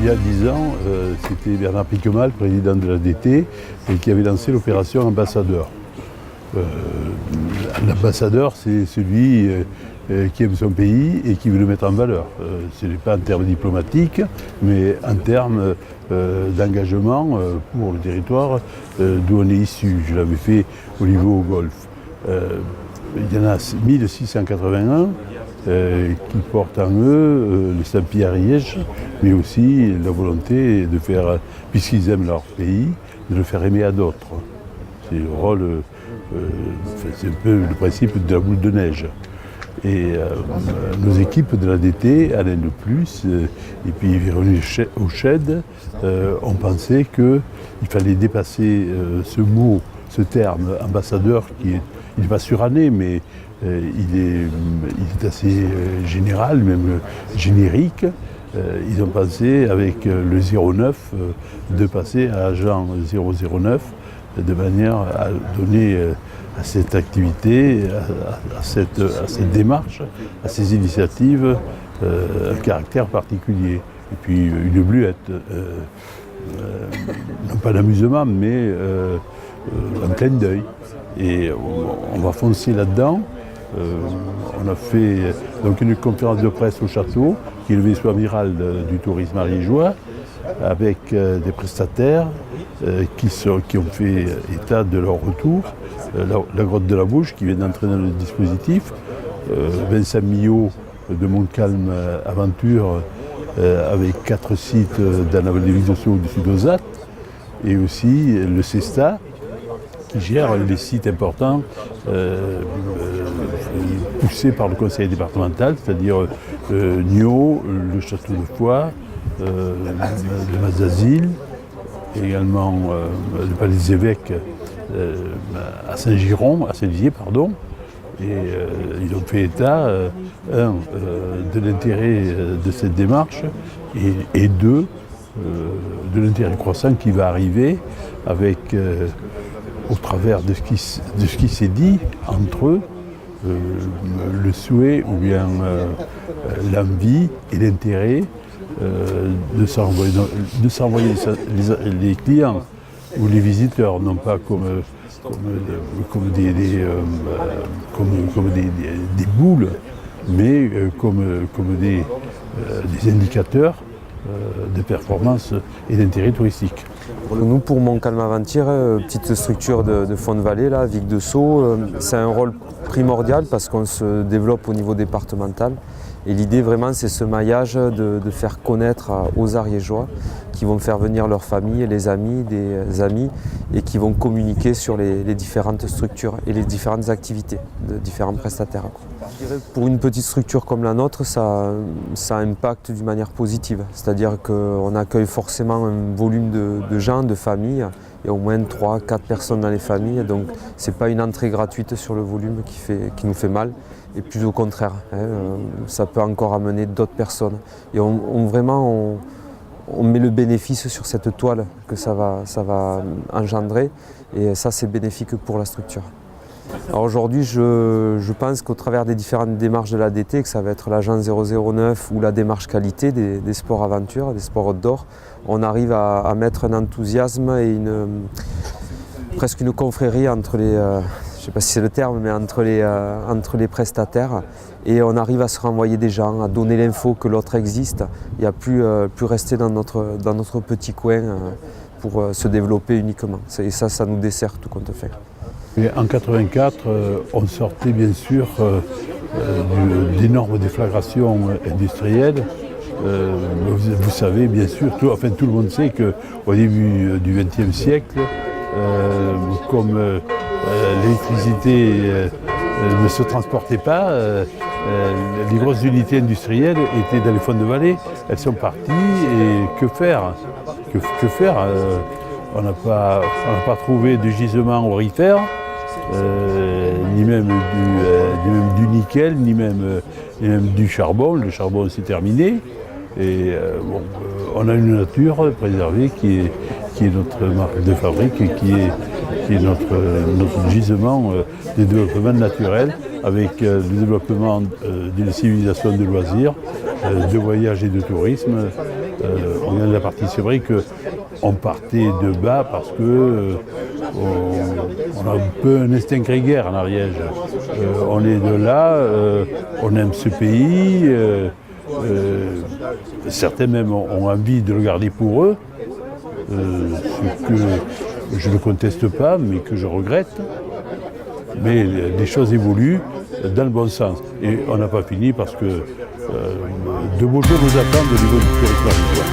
y a 10 ans, c'était Bernard Piquemal, président de l'ADT, et qui avait lancé l'opération Ambassadeur. L'ambassadeur, c'est celui qui aime son pays et qui veut le mettre en valeur. Ce n'est pas en termes diplomatiques, mais en termes d'engagement pour le territoire d'où on est issu. Je l'avais fait au niveau Golfe. Il y en a 1681 qui portent en eux le Saint-Pierre Ariège, mais aussi la volonté de faire, puisqu'ils aiment leur pays, de le faire aimer à d'autres. C'est le rôle, c'est un peu le principe de la boule de neige. Et nos équipes de l'ADT, Alain de Plus et puis Véronique Auched, ont pensé qu'il fallait dépasser ce mot, ce terme ambassadeur qui est, il n'est pas suranné, mais il est assez général, même générique. Ils ont pensé avec le 09 de passer à agent 009 de manière à donner à cette activité, à cette démarche, à ces initiatives, un caractère particulier. Et puis une bluette, non pas d'amusement, mais un clin d'œil. Et on va foncer là-dedans. On a fait donc une conférence de presse au château, qui est le vaisseau amiral du tourisme ariégeois, avec des prestataires qui ont fait état de leur retour. La grotte de la Bouche qui vient d'entrer dans le dispositif, Vincent Millot de Montcalm Aventure avec 4 sites dans la vallée des Vidossaux au-dessus d'Ozat, et aussi le CESTA qui gère les sites importants poussés par le conseil départemental, c'est-à-dire Niaux, le château de Foix, le Mazazil, et également le palais des évêques à Saint-Giron, pardon. Et ils ont fait état, de l'intérêt de cette démarche, et deux, de l'intérêt croissant qui va arriver avec, au travers de ce qui s'est dit entre eux, le souhait ou bien l'envie et l'intérêt de s'envoyer les clients ou les visiteurs, non pas comme des boules, mais comme des indicateurs de performance et d'intérêt touristique. Nous, pour Montcalm Aventure, petite structure de fond de vallée, là, Vic de Sceaux, c'est un rôle primordial parce qu'on se développe au niveau départemental. Et l'idée vraiment, c'est ce maillage de faire connaître aux Ariégeois qui vont faire venir leurs familles, les amis, des amis, et qui vont communiquer sur les différentes structures et les différentes activités de différents prestataires. Pour une petite structure comme la nôtre, ça impacte d'une manière positive. C'est-à-dire qu'on accueille forcément un volume de gens, de familles. Il y a au moins 3-4 personnes dans les familles, donc ce n'est pas une entrée gratuite sur le volume qui nous fait mal, et plus au contraire, ça peut encore amener d'autres personnes. Et on met le bénéfice sur cette toile que ça va engendrer, et ça c'est bénéfique pour la structure. Alors aujourd'hui, je pense qu'au travers des différentes démarches de l'ADT, que ça va être l'agent 009 ou la démarche qualité des sports aventures, des sports outdoor, on arrive à mettre un enthousiasme et presque une confrérie entre les, je ne sais pas si c'est le terme, mais entre les prestataires, et on arrive à se renvoyer des gens, à donner l'info que l'autre existe, et à plus rester dans notre petit coin pour se développer uniquement. Et ça nous dessert tout compte fait. Et en 1984, on sortait bien sûr d'énormes déflagrations industrielles. Vous savez bien sûr, tout le monde sait qu'au début du XXe siècle, comme l'électricité ne se transportait pas, les grosses unités industrielles étaient dans les fonds de vallée. Elles sont parties, et que faire on n'a pas trouvé de gisement aurifère, ni même du nickel, ni même du charbon. Le charbon s'est terminé. Et on a une nature préservée qui est notre marque de fabrique, et qui est notre gisement de développement naturel, avec le développement d'une civilisation de loisirs, de voyage et de tourisme, On vient de la partie, c'est vrai qu'on partait de bas parce que on a un peu un instinct grégaire en Ariège. On est de là, on aime ce pays. Certains même ont envie de le garder pour eux, ce que je ne conteste pas, mais que je regrette. Mais les choses évoluent dans le bon sens. Et on n'a pas fini parce que de beaux jours nous attendent au niveau du territoire.